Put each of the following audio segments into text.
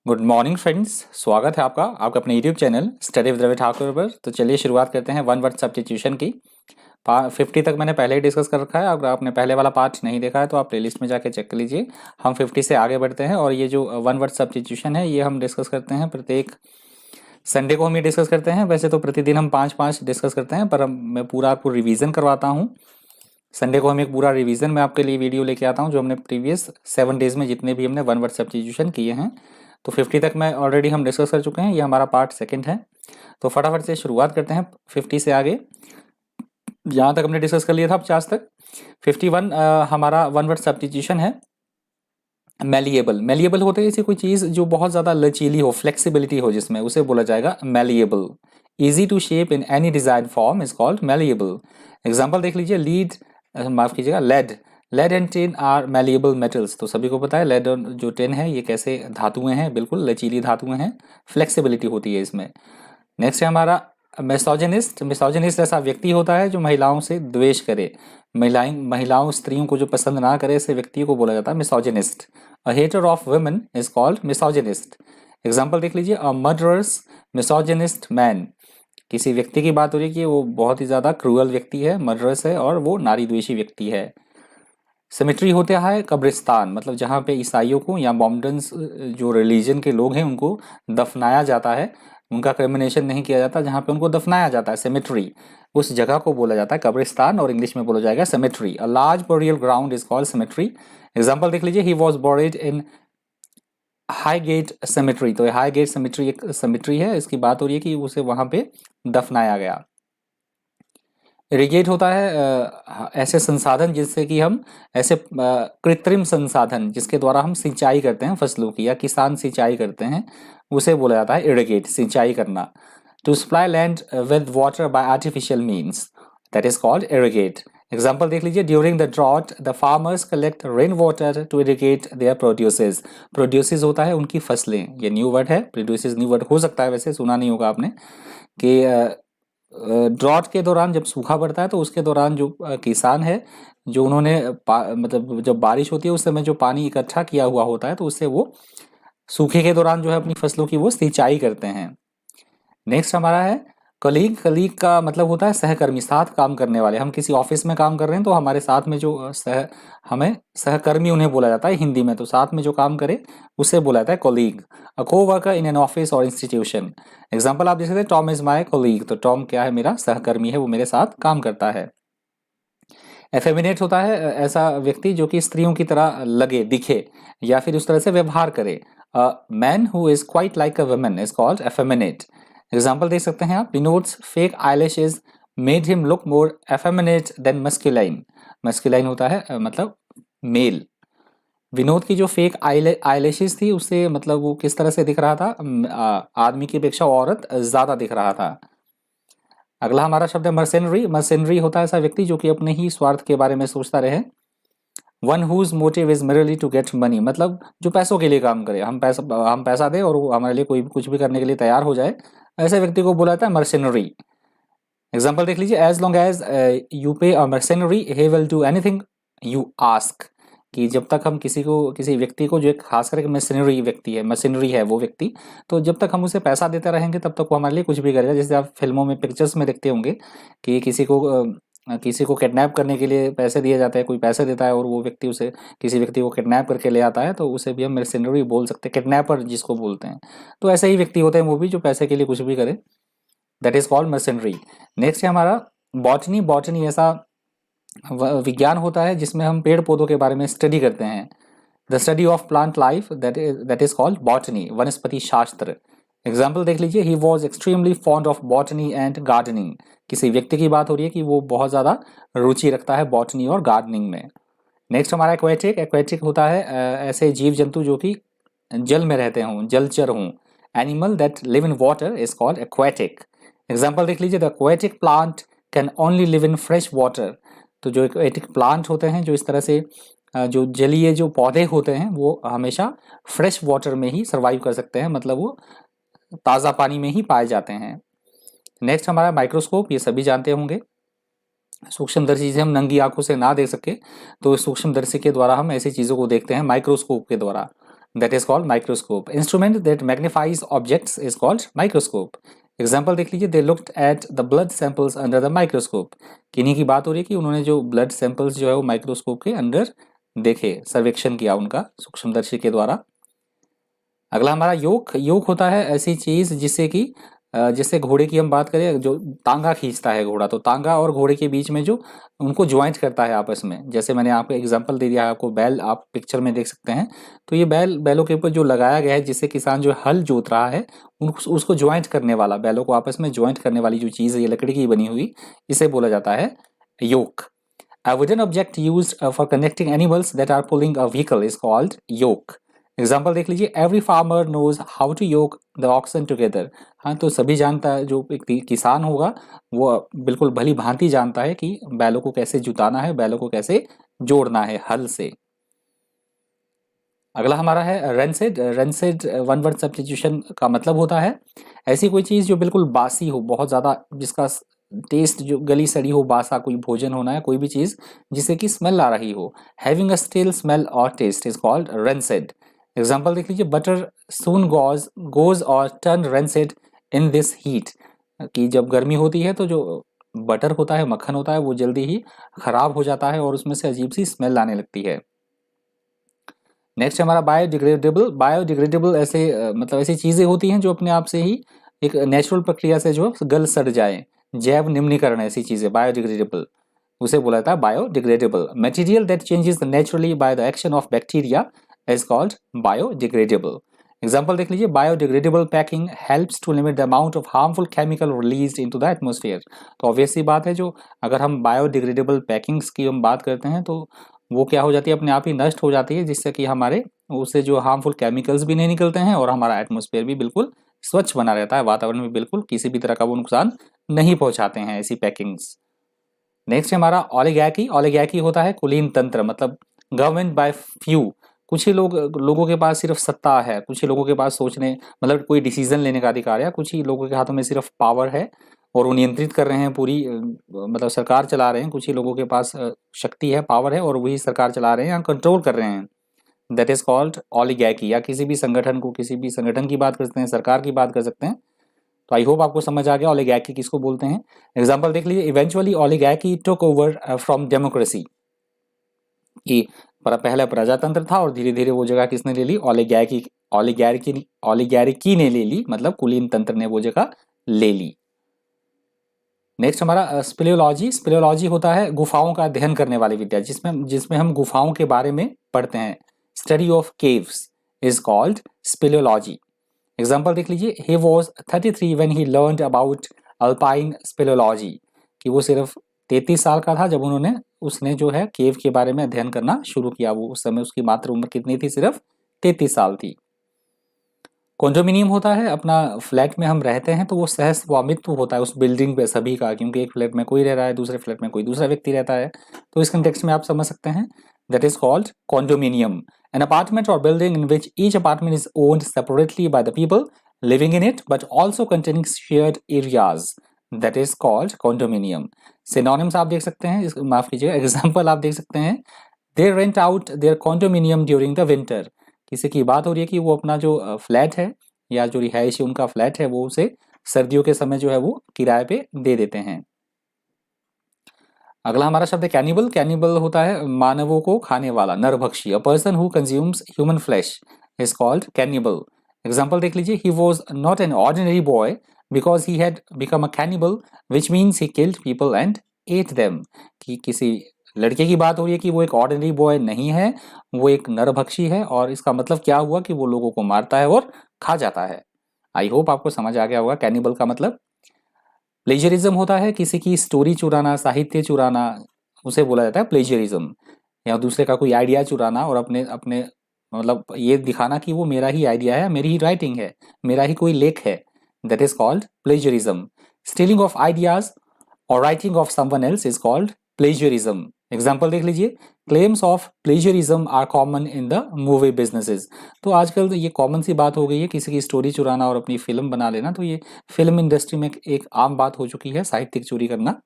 Good morning friends, स्वागत है आपका अपने YouTube channel study with Ravi Thakur पर। तो चलिए शुरुआत करते हैं वन वर्ड सब्स्टिट्यूशन की। 50 तक मैंने पहले ही डिस्कस कर रखा है। अगर आपने पहले वाला पार्ट नहीं देखा है तो आप प्लेलिस्ट में जाके चेक कर लीजिए। हम 50 से आगे बढ़ते हैं और ये जो वन वर्ड सब्स्टिट्यूशन है ये हम डिस्कस करते हैं प्रत्येक संडे को। हम ये डिस्कस करते हैं। वैसे तो प्रतिदिन हम 5-5 डिस्कस करते हैं, पर मैं पूरा आपको रिविज़न करवाता हूँ। संडे को हम एक पूरा रिवीजन में आपके लिए वीडियो लेके आता हूँ, जो हमने प्रीवियस 7 डेज में जितने भी हमने वन वर्ड सब्स्टिट्यूशन किए हैं। तो 50 तक मैं ऑलरेडी हम डिस्कस कर चुके हैं। ये हमारा पार्ट सेकंड है। तो फटाफट से शुरुआत करते हैं 50 से आगे। यहाँ तक हमने डिस्कस कर लिया था 50 तक। 51 हमारा वन वर्ड सब्स्टिट्यूशन है मैलिएबल। मैलिएबल होते हैं ऐसी कोई चीज़ जो बहुत ज़्यादा लचीली हो, फ्लेक्सिबिलिटी हो जिसमें, उसे बोला जाएगा malleable. Easy to shape in any design form is called malleable. Example देख लीजिए, माफ कीजिएगा, lead and tin are malleable metals. तो सभी को पता है लेड और जो टिन है ये कैसे धातुएं हैं, बिल्कुल लचीली धातुएं हैं, फ्लेक्सिबिलिटी होती है इसमें। नेक्स्ट है हमारा मिसोजिनिस्ट। मिसोजिनिस्ट ऐसा व्यक्ति होता है जो महिलाओं से द्वेष करे, महिलाओं स्त्रियों को जो पसंद ना करे, ऐसे व्यक्ति को बोला जाता है misogynist. A hater of women is called misogynist. Example देख लीजिए, अ मर्डरस मिसोजिनिस्ट मैन। किसी व्यक्ति की बात हो रही है कि वो बहुत ही ज्यादा क्रूअल व्यक्ति है, मर्डरस है और वो नारी द्वेषी व्यक्ति है। सेमेट्री होता है कब्रिस्तान, मतलब जहाँ पे ईसाइयों को या मोमडन्स जो रिलीजन के लोग हैं उनको दफनाया जाता है, उनका क्रिमिनेशन नहीं किया जाता, जहाँ पे उनको दफनाया जाता है सेमेट्री, उस जगह को बोला जाता है कब्रिस्तान, और इंग्लिश में बोला जाएगा cemetery. A large burial ground is called cemetery. Example देख लीजिए, he was buried in Highgate cemetery. तो हाईगेट सेमेट्री एक सेमेट्री है, इसकी बात हो रही है कि उसे वहां पे दफनाया गया। इरिगेट होता है ऐसे संसाधन जिससे कि हम ऐसे कृत्रिम संसाधन जिसके द्वारा हम सिंचाई करते हैं फसलों की, या किसान सिंचाई करते हैं, उसे बोला जाता है इरिगेट, सिंचाई करना। To supply land with water by artificial means, that is called irrigate. Example देख लीजिए, during the drought the farmers collect rain water to irrigate their produces. Produces होता है उनकी फसलें, ये न्यू वर्ड है, प्रोड्यूसेस न्यू वर्ड हो सकता है, वैसे सुना नहीं होगा आपने, कि ड्रॉट के दौरान जब सूखा पड़ता है तो उसके दौरान जो किसान है, जो उन्होंने मतलब जब बारिश होती है उस समय जो पानी इकट्ठा किया हुआ होता है, तो उससे वो सूखे के दौरान जो है अपनी फसलों की वो सिंचाई करते हैं। नेक्स्ट हमारा है कलीग। कलीग का मतलब होता है सहकर्मी, साथ काम करने वाले। हम किसी ऑफिस में काम कर रहे हैं तो हमारे साथ में जो हमें सहकर्मी उन्हें बोला जाता है हिंदी में, तो साथ में जो काम करे उसे बोला जाता है colleague. A co-worker in an office और इंस्टीट्यूशन। एग्जाम्पल आप देख सकते हैं, टॉम इज माई कोलीग। तो टॉम क्या है, मेरा सहकर्मी है, वो मेरे साथ काम करता है। एफेमिनेट होता है ऐसा व्यक्ति जो कि स्त्रियों की तरह लगे, दिखे, या फिर उस तरह से व्यवहार करे। A man who is quite like a woman is called effeminate. Example देख सकते हैं आप, Vinod's fake eyelashes made him look more effeminate than masculine. Masculine होता है मतलब मेल। विनोद की जो फेक आईलैशेस थी उससे मतलब वो किस तरह से दिख रहा था, आदमी की अपेक्षा औरत ज्यादा दिख रहा था। अगला हमारा शब्द है मर्सेनरी। मर्सेनरी होता है ऐसा व्यक्ति जो कि अपने ही स्वार्थ के बारे में सोचता रहे। One whose motive is merely to get money, मतलब जो पैसों के लिए काम करे, हम पैसा दें और वो हमारे लिए कोई कुछ भी करने के लिए तैयार हो जाए, ऐसे व्यक्ति को बोला जाता है मर्सेनरी। एग्जाम्पल देख लीजिए, as long as you pay a mercenary he will do anything you ask. कि जब तक हम किसी व्यक्ति को, जो एक खास करके मर्सेनरी व्यक्ति है, मर्सेनरी है वो व्यक्ति, तो जब तक हम उसे पैसा देते रहेंगे तब तक वो हमारे लिए कुछ भी करेगा। जैसे आप फिल्मों में, पिक्चर्स में देखते होंगे कि किसी को किडनैप करने के लिए पैसे दिए जाते हैं, कोई पैसे देता है और वो व्यक्ति उसे, किसी व्यक्ति को किडनैप करके ले आता है, तो उसे भी हम मर्सेनरी बोल सकते हैं, किडनैपर जिसको बोलते हैं। तो ऐसे ही व्यक्ति होते हैं वो भी, जो पैसे के लिए कुछ भी करे, that is called mercenary. Next है हमारा बॉटनी। बॉटनी ऐसा विज्ञान होता है जिसमें हम पेड़ पौधों के बारे में स्टडी करते हैं। The study of plant life, that is called botany, वनस्पति शास्त्र। एग्जाम्पल देख लीजिए, he was extremely fond of botany and gardening. किसी व्यक्ति की बात हो रही है कि वो बहुत ज्यादा रुचि रखता है बॉटनी और गार्डनिंग में। नेक्स्ट हमारा एक्वेटिक। एक्वेटिक होता है ऐसे जीव जंतु जो कि जल में रहते हों, जलचर हों। Animal that live in water is called aquatic. Example देख लीजिए, the aquatic plant can only live in fresh water. तो जो एक्वेटिक प्लांट होते हैं, जो इस तरह से जो जलीय जो पौधे होते हैं, वो हमेशा फ्रेश वाटर में ही सर्वाइव कर सकते हैं, मतलब वो ताज़ा पानी में ही पाए जाते हैं। नेक्स्ट हमारा माइक्रोस्कोप। ये सभी जानते होंगे, सूक्ष्मदर्शी चीजें हम नंगी आंखों से ना देख सके तो सूक्ष्मदर्शी के द्वारा हम ऐसी चीजों को देखते हैं माइक्रोस्कोप के द्वारा। that is called microscope. Instrument that magnifies objects is called microscope. Example देख लीजिए, they looked at the blood samples under the microscope. किन्हीं की बात हो रही है कि उन्होंने जो ब्लड सैंपल्स जो है वो माइक्रोस्कोप के अंदर देखे, सर्वेक्षण किया उनका सूक्ष्मदर्शी के द्वारा। अगला हमारा योक। योक होता है ऐसी चीज जिससे कि जैसे घोड़े की हम बात करें, जो तांगा खींचता है घोड़ा, तो तांगा और घोड़े के बीच में जो उनको ज्वाइंट करता है आपस में, जैसे मैंने आपको एग्जांपल दे दिया है, आपको बैल आप पिक्चर में देख सकते हैं, तो ये बैलों के ऊपर जो लगाया गया है जिससे किसान जो हल जोत रहा है उसको ज्वाइंट करने वाला, बैलों को आपस में ज्वाइंट करने वाली जो चीज़ है ये लकड़ी की बनी हुई, इसे बोला जाता है योक। A wooden object used for connecting animals that are pulling a vehicle is called yoke. Example देख लीजिए, every farmer knows how to yoke the oxen together. हाँ, तो सभी जानता है, जो एक किसान होगा वो बिल्कुल भली भांति जानता है कि बैलों को कैसे जुताना है, बैलों को कैसे जोड़ना है हल से। अगला हमारा है रेंसेड। रेंसेड वन वर्ड सब्स्टिट्यूशन का मतलब होता है ऐसी कोई चीज़ जो बिल्कुल बासी हो, बहुत ज़्यादा जिसका टेस्ट जो गली सड़ी हो, बासा कोई भोजन होना है, कोई भी चीज़ जिससे कि स्मेल आ रही हो, हैविंग अ स्टिल स्मेल और टेस्ट इज कॉल्ड रेंसेड। एग्जाम्पल देख लीजिए, बटर सून गोज और टर्न रेंसेड इन दिस हीट। कि जब गर्मी होती है तो जो बटर होता है, मक्खन होता है, वो जल्दी ही खराब हो जाता है और उसमें से अजीब सी स्मेल आने लगती है। नेक्स्ट हमारा बायोडिग्रेडेबल। बायोडिग्रेडेबल ऐसे मतलब ऐसी चीज़ें होती हैं जो अपने आप से ही एक नेचुरल प्रक्रिया से जो गल सड़ जाए, जैव निम्नीकरण ऐसी चीज़ें, बायोडिग्रेडेबल उसे बोला जाता है biodegradable. Material that changes naturally by the action of bacteria is called biodegradable. Example देख लीजिए, biodegradable packing helps to limit the amount of harmful chemical released into the atmosphere. तो ऑब्वियस सी बात है, जो अगर हम बायोडिग्रेडेबल पैकिंग्स की हम बात करते हैं तो वो क्या हो जाती है, अपने आप ही नष्ट हो जाती है, जिससे कि हमारे उससे जो हार्मफुल केमिकल्स भी नहीं निकलते हैं और हमारा एटमॉस्फेयर भी बिल्कुल स्वच्छ बना रहता है, वातावरण में बिल्कुल किसी भी तरह का वो नुकसान नहीं पहुंचाते हैं ऐसी पैकिंग्स। नेक्स्ट हमारा ओलिगार्की। ओलिगार्की होता है कुलीन तंत्र, मतलब गवर्नमेंट बाय फ्यू। कुछ ही लोगों के पास सिर्फ सत्ता है, कुछ ही लोगों के पास सोचने मतलब कोई डिसीजन लेने का अधिकार है, कुछ ही लोगों के हाथों में सिर्फ पावर है और वो नियंत्रित कर रहे हैं पूरी मतलब सरकार चला रहे हैं, कुछ ही लोगों के पास शक्ति है, पावर है और वही सरकार चला रहे हैं या कंट्रोल कर रहे हैं। That is called oligarchy. या किसी भी संगठन को, किसी भी संगठन की बात कर सकते हैं, सरकार की बात कर सकते हैं। तो आई होप आपको समझ आ गया ओलिगार्की किसको बोलते हैं। एग्जांपल देख लीजिए, eventually oligarchy took over from democracy. कि पहले प्रजातंत्र था और धीरे धीरे वो जगह किसने ले ली, ओलिगार्की ओलिगार्की ने ले ली, मतलब कुलीन तंत्र ने वो जगह ले ली। नेक्स्ट हमारा स्पेलियोलॉजी। स्पेलियोलॉजी होता है गुफाओं का अध्ययन करने वाली विद्या, जिसमें हम गुफाओं के बारे में पढ़ते हैं। Study of caves is called speleology. Example देख लीजिए, he was 33 when he learned about alpine speleology. कि वो सिर्फ 33 साल का था जब उसने जो है केव के बारे में अध्ययन करना शुरू किया। वो उस समय उसकी मात्र उम्र कितनी थी, सिर्फ 33 साल थी। कॉन्डोमिनियम होता है, अपना फ्लैट में हम रहते हैं तो वो सहस्वामित्व होता है उस बिल्डिंग पे सभी का, क्योंकि एक फ्लैट में कोई रह रहा है, दूसरे फ्लैट में कोई दूसरा व्यक्ति रहता है। तो इस कंटेक्स्ट में आप समझ सकते हैं, that is called condominium. An apartment or building in which each apartment is owned separately by the people living in it but also containing shared areas, that is called condominium. Synonyms आप देख सकते हैं, माफ कीजिएगा, example आप देख सकते हैं, they rent out their condominium during the winter. किसी की बात हो रही है कि वो अपना जो फ्लैट है या जो रिहायशी उनका फ्लैट है वो उसे सर्दियों के समय जो है वो किराए पे दे देते हैं। अगला हमारा शब्द है कैनिबल। कैनिबल होता है मानवों को खाने वाला, नरभक्षी। A person who consumes human flesh is called cannibal. Example देख लीजिए, he was not an ordinary boy because he had become a cannibal which means he killed people and ate them. कि किसी लड़के की बात हो रही है कि वो एक ऑर्डिनरी बॉय नहीं है, वो एक नरभक्षी है, और इसका मतलब क्या हुआ कि वो लोगों को मारता है और खा जाता है। आई होप आपको समझ आ गया होगा कैनिबल का मतलब। प्लेजरिज्म होता है किसी की स्टोरी चुराना, साहित्य चुराना, उसे बोला जाता है प्लेजरिज्म। या दूसरे का कोई आइडिया चुराना और अपने अपने मतलब ये दिखाना कि वो मेरा ही आइडिया है, मेरी ही राइटिंग है, मेरा ही कोई लेख है, that is called plagiarism. Stealing of ideas or writing of someone else is called plagiarism. Example देख लीजिए, claims of plagiarism are common in the movie businesses. तो आजकल ये कॉमन सी बात हो गई है, किसी की स्टोरी चुराना और अपनी फिल्म बना लेना, तो ये फिल्म इंडस्ट्री में एक आम बात हो चुकी है, साहित्यिक चोरी करना।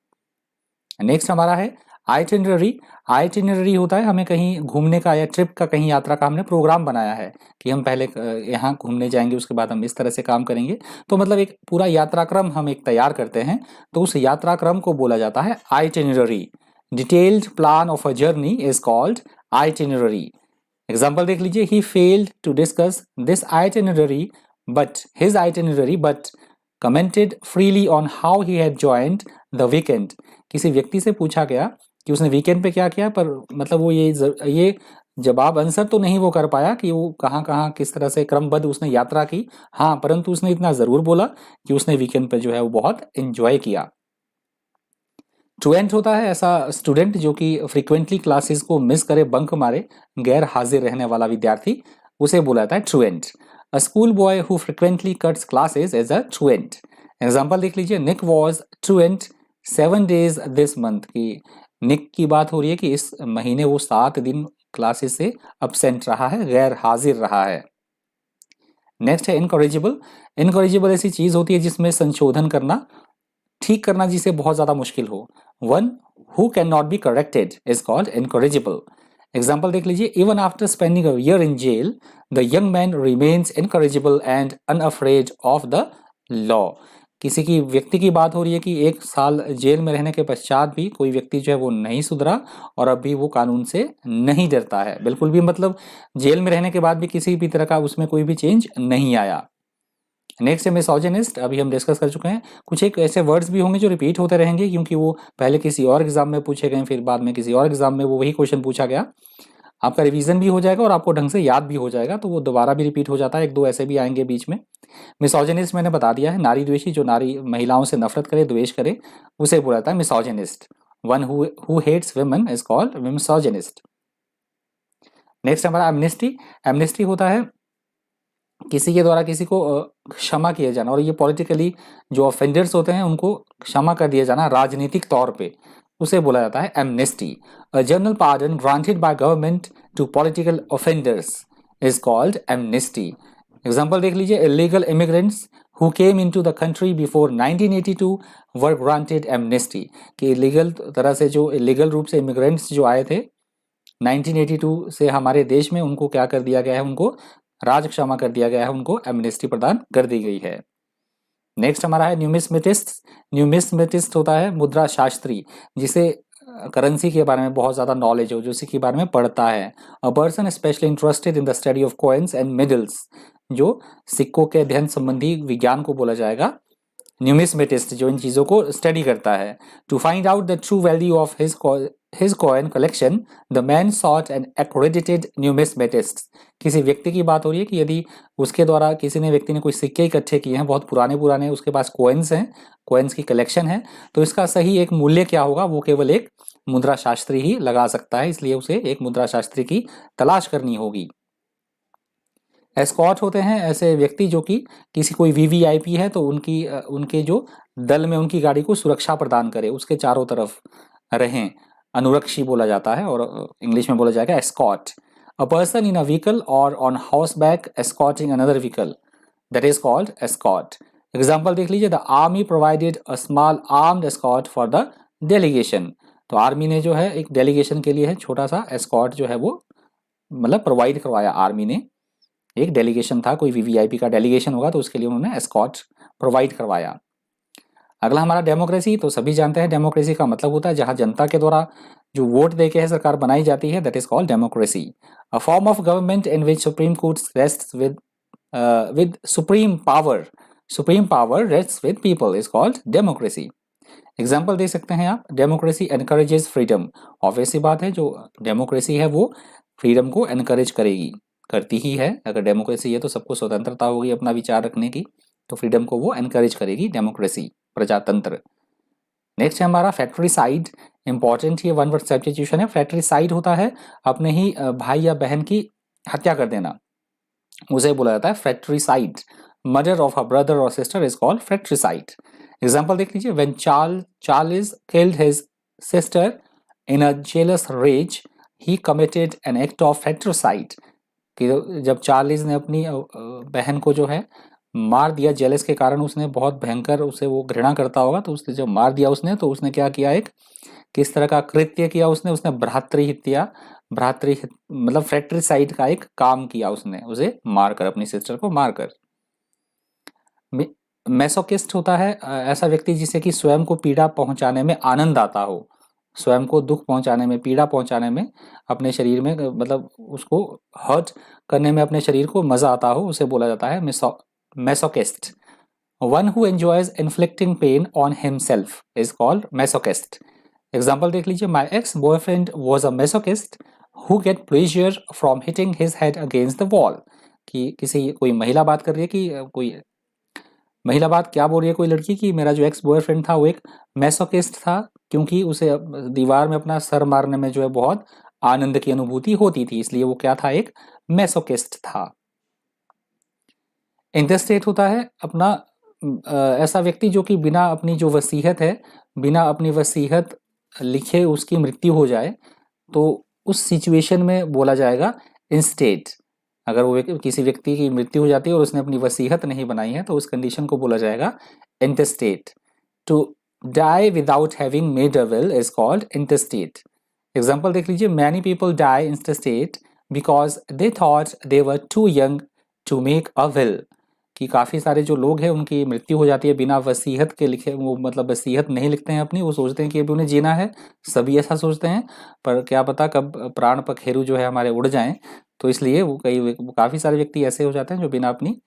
नेक्स्ट हमारा है आइटिनरी, आइटिनरी होता है हमें कहीं घूमने का या ट्रिप का, कहीं यात्रा का हमने प्रोग्राम बनाया है कि हम पहले यहाँ घूमने जाएंगे, उसके बाद हम इस तरह से काम करेंगे। तो मतलब एक पूरा यात्रा क्रम हम एक तैयार करते हैं, तो उस यात्रा क्रम को बोला जाता है itinerary. Detailed plan of a journey is called itinerary. Example देख लीजिए, he failed to discuss this itinerary but commented freely on how he had joined the weekend. किसी व्यक्ति से पूछा गया कि उसने वीकेंड पे क्या किया, पर मतलब वो ये जवाब आंसर तो नहीं वो कर पाया कि वो कहाँ कहाँ किस तरह से क्रमबद्ध उसने यात्रा की। हाँ, परंतु उसने इतना जरूर बोला कि उसने वीकेंड पे जो है वो बहुत एंजॉय किया। ट्रुएंट होता है ऐसा स्टूडेंट जो कि फ्रीक्वेंटली क्लासेस को मिस करे, बंक मारे, गैर हाजिर रहने वाला विद्यार्थी, उसे बोला जाता है truant. A school boy who frequently cuts classes is a truant. Example देख लीजिए, Nick was truant 7 days this month. की निक की बात हो रही है कि इस महीने वो 7 दिन क्लासेस से अब्सेंट रहा है, गैर हाजिर रहा है। नेक्स्ट है इनकॉरेजिबल। इनकॉरेजिबल ऐसी चीज होती है जिसमें संशोधन करना, ठीक करना जिसे बहुत ज्यादा मुश्किल हो। One who can not be corrected is called incorrigible. Example देख लीजिए, even after spending a year in jail the young man remains incorrigible and unafraid of the law. किसी की व्यक्ति की बात हो रही है कि 1 साल जेल में रहने के पश्चात भी कोई व्यक्ति जो है वो नहीं सुधरा और अभी वो कानून से नहीं डरता है बिल्कुल भी, मतलब जेल में रहने के बाद भी किसी भी तरह का उसमें कोई भी चेंज नहीं आया। नेक्स्ट है मिसोजिनिस्ट, अभी हम डिस्कस कर चुके हैं। कुछ एक ऐसे वर्ड्स भी होंगे जो रिपीट होते रहेंगे क्योंकि वो पहले किसी और एग्जाम में पूछे गए, फिर बाद में किसी और एग्जाम में वो वही क्वेश्चन पूछा गया। आपका रिवीजन भी हो जाएगा और आपको ढंग से याद भी हो जाएगा, तो वो दोबारा भी रिपीट हो जाता है, 1-2 ऐसे भी आएंगे बीच में। मिसोजिनिस्ट मैंने बता दिया है, नारी द्वेषी, जो नारी महिलाओं से नफरत करे, द्वेष करे, उसे बोला जाता है misogynist. One who hates women is called misogynist. Next हमारा एमनेस्टी। एमनेस्टी होता है किसी के द्वारा किसी को क्षमा किया जाना, और ये पॉलिटिकली जो ऑफेंडर्स होते हैं उनको क्षमा कर दिया जाना राजनीतिक तौर पे, उसे बोला जाता है amnesty. A general pardon granted by government to political offenders is called amnesty. Example देख लीजिए, illegal immigrants who came into the country before 1982 were granted amnesty. कि इलीगल तरह से जो इलीगल रूप से इमिग्रेंट्स जो आए थे 1982 से हमारे देश में, उनको क्या कर दिया गया है, उनको राज क्षमा कर दिया गया है, उनको एमनेस्टी प्रदान कर दी गई है। नेक्स्ट हमारा है न्यूमिस्मेटिस्ट। न्यूमिस्मेटिस्ट होता है मुद्रा शास्त्री, जिसे करेंसी के बारे में बहुत ज़्यादा नॉलेज हो, जो इसी के बारे में पढ़ता है। A person specially interested in the study of coins and medals, जो सिक्कों के अध्ययन संबंधी विज्ञान को बोला जाएगा न्यूमिस्मेटिस्ट, जो इन चीज़ों को स्टडी करता है। To find out the true value of his coin collection the man sought an accredited numismatist. किसी व्यक्ति की बात हो रही है कि यदि उसके द्वारा किसी ने व्यक्ति ने कोई सिक्के इकट्ठे किए हैं, बहुत पुराने पुराने, उसके पास कॉइन्स हैं, कॉइन्स की कलेक्शन है, तो इसका सही एक मूल्य क्या होगा वो केवल एक मुद्रा शास्त्री ही लगा सकता है, इसलिए उसे एक मुद्रा शास्त्री की तलाश करनी होगी। एस्कॉट होते हैं ऐसे व्यक्ति जो कि किसी कोई वीवीआईपी है तो उनके जो दल में उनकी गाड़ी को सुरक्षा प्रदान करे, उसके चारों तरफ रहें, अनुरक्षी बोला जाता है, और इंग्लिश में बोला जाएगा escort. A person in a vehicle or on horseback escorting another vehicle, that is called escort. Example देख लीजिए, the army provided a small armed escort for the delegation. तो आर्मी ने जो है एक डेलीगेशन के लिए है छोटा सा एस्कॉट जो है वो मतलब प्रोवाइड करवाया, आर्मी ने एक डेलीगेशन था, कोई वीवीआईपी का डेलीगेशन होगा तो उसके लिए उन्होंने एस्कॉट प्रोवाइड करवाया। अगला हमारा डेमोक्रेसी। तो सभी जानते हैं डेमोक्रेसी का मतलब होता है जहां जनता के द्वारा जो वोट देके है सरकार बनाई जाती है, that is called democracy. A form of government in which supreme court rests with supreme power rests with people is called democracy. Example दे सकते हैं आप, डेमोक्रेसी एनकरेजेस फ्रीडम। ऑब्वियस सी बात है, जो डेमोक्रेसी है वो फ्रीडम को एनकरेज करेगी, करती ही है। अगर डेमोक्रेसी है तो सबको स्वतंत्रता होगी अपना विचार रखने की, तो फ्रीडम को वो एनकरेज करेगी डेमोक्रेसी, प्रजातंत्र। नेक्स्ट है हमारा फैक्ट्रीसाइड। इंपॉर्टेंट ये वन वर्ड सब्स्टिट्यूशन है। फैक्ट्रीसाइड होता है अपने ही भाई या बहन की हत्या कर देना, उसे बोला जाता है fratricide. Murder of a brother or sister is called fratricide. Example देख लीजिए, when Charles killed his sister in a jealous rage he committed an act of fratricide. कि जब चार्लिस ने अपनी बहन को जो है मार दिया, जेलस के कारण उसने बहुत भयंकर, उसे वो घृणा करता होगा, तो उसने जब मार दिया उसने, तो उसने क्या किया, एक किस तरह का कृत्य किया उसने, उसने भ्रातृहत्या, भ्रातृ मतलब फ्रेट्रिसाइड का एक काम किया उसने, उसे मारकर, अपनी सिस्टर को मारकर। मैसोकिस्ट होता है ऐसा व्यक्ति जिसे कि स्वयं को पीड़ा पहुंचाने में आनंद आता हो, स्वयं को दुख पहुंचाने में, पीड़ा पहुंचाने में, अपने शरीर में मतलब उसको हर्ट करने में अपने शरीर को मजा आता हो, उसे बोला जाता है masochist. One who enjoys inflicting pain on himself is called masochist. Example देख लीजिए, my ex boyfriend was a masochist who get pleasure from hitting his head against the wall. कि किसी कोई महिला बात कर रही है कि कोई महिला बात क्या बोल रही है कोई लड़की की, मेरा जो एक्स बॉयफ्रेंड था वो एक मैसोकिस्ट था, क्योंकि उसे दीवार में अपना सर मारने में जो है बहुत आनंद की अनुभूति होती थी, इसलिए वो क्या था, एक मैसोकिस्ट था। इंटेस्टेट होता है अपना ऐसा व्यक्ति जो कि बिना अपनी जो वसीयत है, बिना अपनी वसीयत लिखे उसकी मृत्यु हो जाए, तो उस सिचुएशन में बोला जाएगा इंस्टेट। अगर वो किसी व्यक्ति की मृत्यु हो जाती है और उसने अपनी वसीयत नहीं बनाई है, तो उस कंडीशन को बोला जाएगा intestate. To die without having made a will is called intestate. Example देख लीजिए, many people die intestate because they thought they were too young to make a will. कि काफ़ी सारे जो लोग हैं उनकी मृत्यु हो जाती है बिना वसीयत के लिखे, वो मतलब वसीयत नहीं लिखते हैं अपनी, वो सोचते हैं कि अभी उन्हें जीना है, सभी ऐसा सोचते हैं, पर क्या पता कब प्राण पखेरु जो है हमारे उड़ जाएं, तो इसलिए वो काफ़ी सारे व्यक्ति ऐसे हो जाते हैं जो बिना अपनी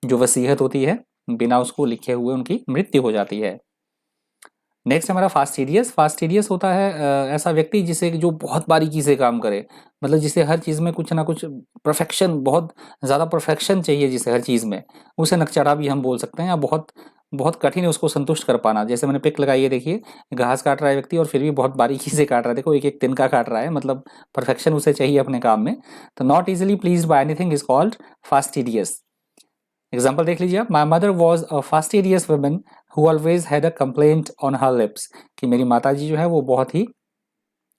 जो वसीयत होती है, बिना उसको लिखे हुए उनकी मृत्यु हो जाती है। नेक्स्ट हमारा फास्टिडियस। फास्टिडियस होता है ऐसा व्यक्ति जिसे जो बहुत बारीकी से काम करे, मतलब जिसे हर चीज़ में कुछ ना कुछ परफेक्शन, बहुत ज़्यादा परफेक्शन चाहिए जिसे हर चीज़ में, उसे नकचढ़ा भी हम बोल सकते हैं, या बहुत बहुत कठिन है उसको संतुष्ट कर पाना। जैसे मैंने पिक लगाई है, देखिए घास काट रहा है व्यक्ति और फिर भी बहुत बारीकी से काट रहा है, देखो एक एक तिनका काट रहा है, मतलब परफेक्शन उसे चाहिए अपने काम में। तो not easily pleased by anything is called fastidious. Example देख लीजिए आप, my mother was a fastidious woman who always had a complaint on her lips. कि मेरी माता जी जो है वो बहुत ही,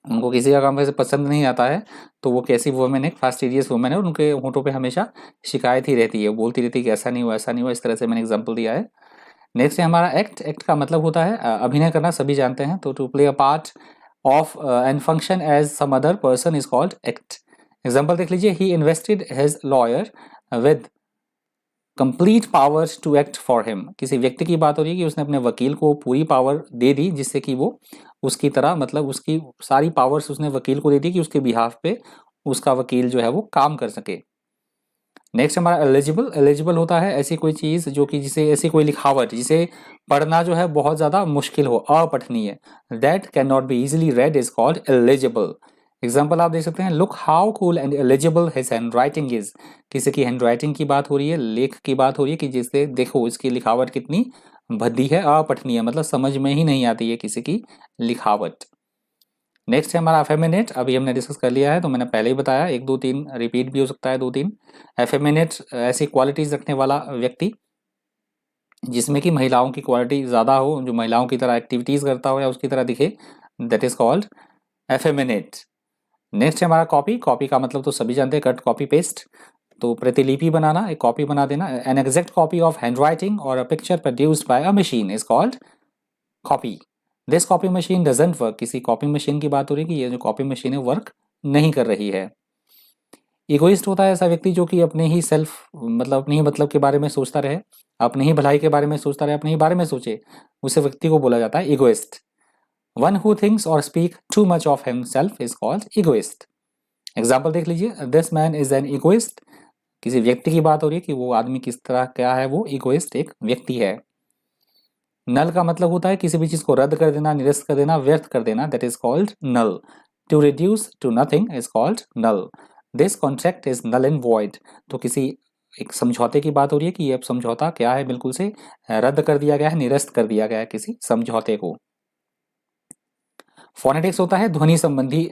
उनको किसी का काम वैसे पसंद नहीं आता है, तो वो कैसी वुमेन है, फास्टिडियस वुमेन है, और उनके होंठों पे हमेशा शिकायत ही रहती है, बोलती रहती है कि ऐसा नहीं हुआ, ऐसा नहीं हुआ, इस तरह से मैंने एग्जाम्पल दिया है। नेक्स्ट है हमारा एक्ट। एक्ट का मतलब होता है अभिनय करना, सभी जानते हैं, तो to play a part of and function as some other person is called act. Example देख लीजिए, he invested his lawyer with complete powers to act for him. किसी व्यक्ति की बात हो रही है कि उसने अपने वकील को पूरी पावर दे दी, जिससे कि वो उसकी तरह, मतलब उसकी सारी पावर्स उसने वकील को दे दी कि उसके बिहाफ पे उसका वकील जो है वो काम कर सके। नेक्स्ट हमारा एलिजिबल। एलिजिबल होता है ऐसी कोई चीज़ जो कि जिसे, ऐसी कोई लिखावट जिसे पढ़ना जो है बहुत ज़्यादा मुश्किल हो, अपठनीय, that can not be easily read is called illegible. Example आप देख सकते हैं, look how cool and illegible his handwriting is. किसी की हैंड राइटिंग की बात हो रही है, लेख की बात हो रही है, कि जिससे देखो इसकी लिखावट कितनी भद्दी है, अपठनीय, मतलब समझ में ही नहीं आती है किसी की लिखावट। नेक्स्ट है हमारा एफेमिनेट। अभी हमने डिस्कस कर लिया है, तो मैंने पहले ही बताया, एक दो तीन रिपीट भी हो सकता है, दो तीन। एफेमिनेट ऐसी क्वालिटीज रखने वाला व्यक्ति जिसमें कि महिलाओं की क्वालिटी ज़्यादा हो, जो महिलाओं की तरह एक्टिविटीज़ करता हो या उसकी तरह दिखे, that is called effeminate. Next है हमारा कॉपी। कॉपी का मतलब तो सभी जानते हैं, कट कॉपी पेस्ट, तो प्रतिलिपि बनाना, एक कॉपी बना देना। An exact copy of handwriting or a picture produced by a machine is called copy. This copy machine doesn't work. किसी कॉपी मशीन की बात हो रही है कि ये जो कॉपी मशीन है वर्क नहीं कर रही है। इगोइस्ट होता है ऐसा व्यक्ति जो कि अपने ही सेल्फ, मतलब अपने ही मतलब के बारे में सोचता रहे, अपने ही भलाई के बारे में सोचता रहे, अपने ही बारे में सोचे, उसे व्यक्ति को बोला जाता है इगोइस्ट। वन हु थिंक्स और speak too much of himself is called egoist. Example देख लीजिए, this man is an egoist. किसी व्यक्ति की बात हो रही है कि वो आदमी किस तरह क्या है, वो इगोइस्ट एक व्यक्ति है। नल का मतलब होता है किसी भी चीज को रद्द कर देना, निरस्त कर देना, व्यर्थ कर देना, that is called null. To reduce to nothing is called null. This contract is null and void. तो किसी एक समझौते की बात हो रही है कि ये समझौता क्या है, बिल्कुल से रद्द कर दिया गया है, निरस्त कर दिया गया है किसी समझौते को। फोनेटिक्स होता है ध्वनि संबंधी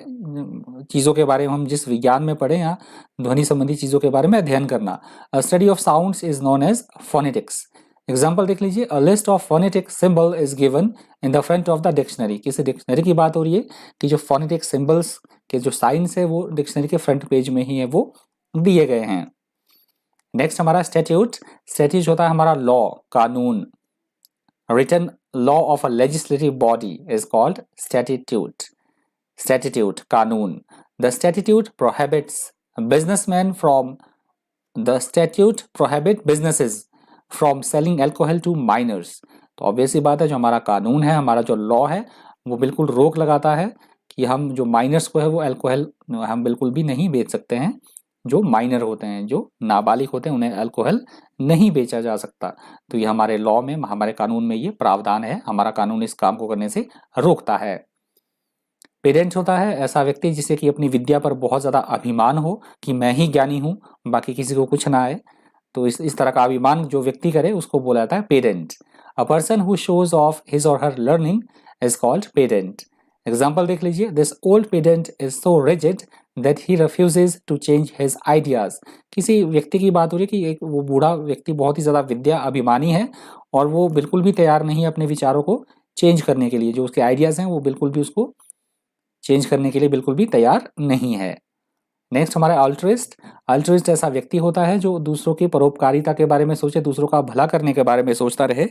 चीज़ों के बारे में, हम जिस विज्ञान में पढ़े या ध्वनि संबंधी चीज़ों के बारे में अध्ययन करना। Study of sounds is known as phonetics. Example देख लीजिए, a list of phonetic symbol is given in the front of the dictionary. किसी डिक्शनरी की बात हो रही है कि जो फोनेटिक सिंबल्स के जो साइंस है वो डिक्शनरी के फ्रंट पेज में ही है वो दिए गए हैं। नेक्स्ट हमारा स्टैट्यूट। स्टैट्यूट होता है हमारा लॉ, कानून। Written law of a legislative body is called statute. Statute, कानून। The statute prohibits businessman from the statute prohibit businesses from selling alcohol to minors. तो ऑब्वियसली बात है, जो हमारा कानून है, हमारा जो लॉ है, वो बिल्कुल रोक लगाता है कि हम जो माइनर्स को है वो अल्कोहल हम बिल्कुल भी नहीं बेच सकते हैं। जो माइनर होते हैं, जो नाबालिग होते हैं, उन्हें अल्कोहल नहीं बेचा जा सकता। तो ये हमारे लॉ में, हमारे कानून में ये प्रावधान है। हमारा कानून इस काम को करने से रोकता है। पेरेंट होता है ऐसा व्यक्ति जिसे कि अपनी विद्या पर बहुत ज़्यादा अभिमान हो कि मैं ही ज्ञानी हूँ, बाकी किसी को कुछ ना आए। तो इस तरह का अभिमान जो व्यक्ति करे उसको बोला जाता है parent. A person who shows off his or her learning is called parent. Example देख लीजिए, this old parent is so rigid that he refuses to change his ideas. किसी व्यक्ति की बात हो रही है कि एक वो बूढ़ा व्यक्ति बहुत ही ज़्यादा विद्या अभिमानी है और वो बिल्कुल भी तैयार नहीं है अपने विचारों को चेंज करने के लिए। जो उसके आइडियाज़ हैं वो बिल्कुल भी उसको चेंज करने के लिए बिल्कुल भी तैयार नहीं है। नेक्स्ट हमारा अल्ट्रुइस्ट। अल्ट्रुइस्ट ऐसा व्यक्ति होता है जो दूसरों की परोपकारिता के बारे में सोचे, दूसरों का भला करने के बारे में सोचता रहे,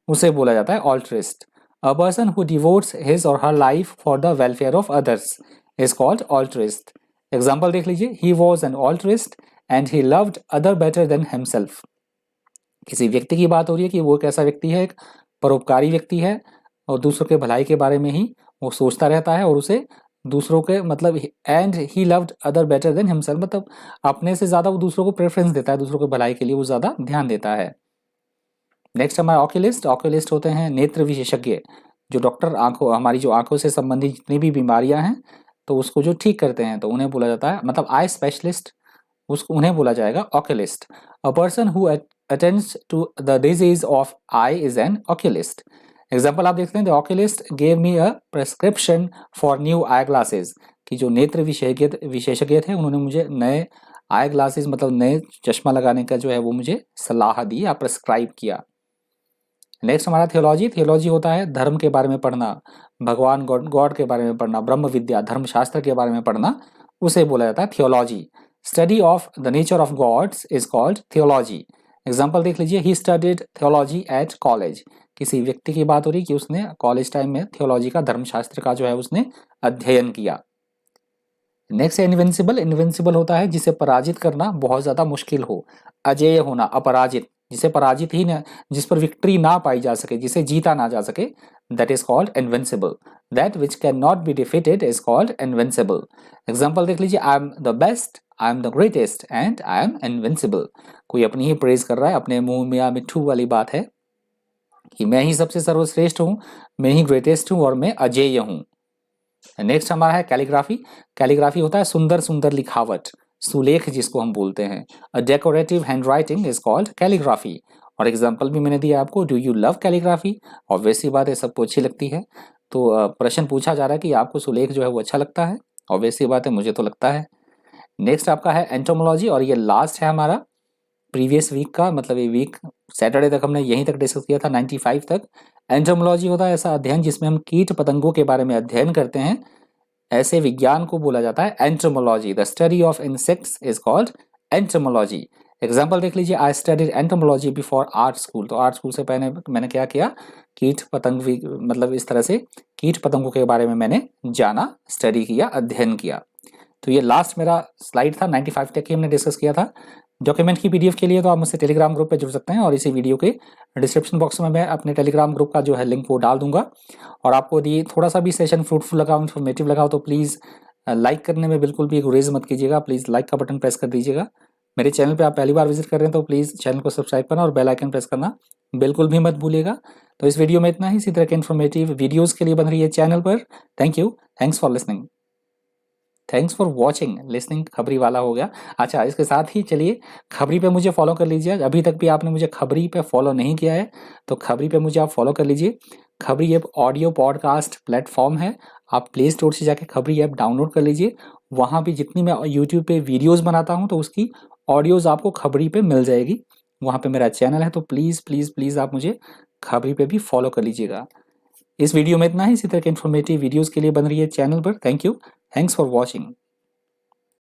उसे बोला जाता है altruist. A person who devotes his or her life for the welfare of others is called altruist. Example देख लीजिए, he was an altruist and he loved other better than himself. किसी व्यक्ति की बात हो रही है कि वो एक ऐसा व्यक्ति है, एक परोपकारी व्यक्ति है और दूसरों के भलाई के बारे में ही वो सोचता रहता है और उसे दूसरों के मतलब and he loved other better than himself, मतलब अपने से ज़्यादा वो दूसरों को प्रेफरेंस देता है, दूसरों के भलाई के लिए वो ज़्यादा ध्यान देता है। नेक्स्ट हमारा ऑक्यूलिस्ट। ऑक्यूलिस्ट होते हैं नेत्र विशेषज्ञ, जो डॉक्टर आंखों, हमारी जो आंखों से संबंधित जितनी भी बीमारियां हैं तो उसको जो ठीक करते हैं, तो उन्हें बोला जाता है, मतलब आई स्पेशलिस्ट, उसको उन्हें बोला जाएगा oculist. A person who attends to the disease of eye is an oculist. Example आप देखते हैं, the oculist gave me a prescription for new eye glasses. कि जो नेत्र विशेषज्ञ थे उन्होंने मुझे नए आई ग्लासेस, मतलब नए चश्मा लगाने का जो है वो मुझे सलाह दी या प्रेस्क्राइब किया। नेक्स्ट हमारा थियोलॉजी। थियोलॉजी होता है धर्म के बारे में पढ़ना, भगवान गॉड के बारे में पढ़ना, ब्रह्म विद्या, धर्मशास्त्र के बारे में पढ़ना, उसे बोला जाता है theology. Study of the nature of God's is called theology. Example देख लीजिए, he studied theology at college. किसी व्यक्ति की बात हो रही कि उसने कॉलेज टाइम में थियोलॉजी का, धर्मशास्त्र का जो है उसने अध्ययन किया। नेक्स्ट है इनविंसिबल। इनविंसिबल होता है जिसे पराजित करना बहुत ज्यादा मुश्किल हो, अजेय होना, अपराजित, जिसे पराजित ही न, जिस पर विक्ट्री ना पाई जा सके, जिसे जीता ना जा सके, that is called invincible. That which can not be defeated is called invincible. Example देख लीजिए, I am the best, I am the greatest and I am invincible. कोई अपनी ही प्रेज कर रहा है, अपने मुंह में मिट्ठू वाली बात है कि मैं ही सबसे सर्वश्रेष्ठ हूँ, मैं ही ग्रेटेस्ट हूँ और मैं अजेय हूँ। नेक्स्ट हमारा है कैलीग्राफी। कैलीग्राफी होता है सुंदर सुंदर लिखावट, सुलेख जिसको हम बोलते हैं। A decorative handwriting is called calligraphy. और एग्जांपल भी मैंने दिया आपको, do you love calligraphy. Obviously बात है, सबको अच्छी लगती है। तो प्रश्न पूछा जा रहा है कि आपको सुलेख जो है वो अच्छा लगता है। ऑब्वियसली बात है, मुझे तो लगता है। नेक्स्ट आपका है एंटोमोलॉजी, और ये लास्ट है हमारा प्रीवियस वीक का, मतलब ये वीक सैटरडे तक हमने यहीं तक डिस्कस किया था, 95 तक। एंटोमोलॉजी होता है ऐसा अध्ययन जिसमें हम कीट पतंगों के बारे में अध्ययन करते हैं, ऐसे विज्ञान को बोला जाता है entomology. The study of insects is called entomology. Example देख लीजिए, I studied entomology before art school. तो आर्ट स्कूल से पहले मैंने क्या किया, कीट पतंग, मतलब इस तरह से कीट पतंगों के बारे में मैंने जाना, स्टडी किया, अध्ययन किया। तो ये लास्ट मेरा स्लाइड था, 95 तक ही हमने डिस्कस किया था। डॉक्यूमेंट की पीडीएफ के लिए तो आप मुझसे टेलीग्राम ग्रुप पे जुड़ सकते हैं, और इसी वीडियो के डिस्क्रिप्शन बॉक्स में मैं अपने टेलीग्राम ग्रुप का जो है लिंक वो डाल दूंगा। और आपको यदि थोड़ा सा भी सेशन फ्रूटफुल लगा, इन्फॉर्मेटिव लगा, तो प्लीज़ लाइक करने में बिल्कुल भी गुरेज मत कीजिएगा। प्लीज़ लाइक का बटन प्रेस कर दीजिएगा। मेरे चैनल पे आप पहली बार विजिट कर रहे हैं तो प्लीज़ चैनल को सब्सक्राइब करना और बेल आइकन प्रेस करना बिल्कुल भी मत भूलिएगा। तो इस वीडियो में इतना ही। इसी तरह के इन्फॉर्मेटिव वीडियोज़ के लिए बन रही है चैनल पर। Thank you, thanks for listening, thanks for watching. Listening खबरी वाला हो गया। अच्छा, इसके साथ ही चलिए खबरी पे मुझे फॉलो कर लीजिए। अभी तक भी आपने मुझे खबरी पे फॉलो नहीं किया है तो खबरी पे मुझे आप फॉलो कर लीजिए। खबरी ऐप ऑडियो पॉडकास्ट प्लेटफॉर्म है, आप प्ले स्टोर से जाके खबरी ऐप डाउनलोड कर लीजिए। वहाँ भी जितनी मैं यूट्यूब पे वीडियोज़ बनाता हूँ तो उसकी ऑडियोज़ आपको खबरी पे मिल जाएगी। वहाँ पे मेरा चैनल है, तो प्लीज़ प्लीज़ प्लीज़ आप मुझे खबरी पे भी फॉलो कर लीजिएगा। इस वीडियो में इतना ही। इसी तरह के इन्फॉर्मेटिव वीडियोज़ के लिए बन रही है चैनल पर। Thank you, thanks for watching.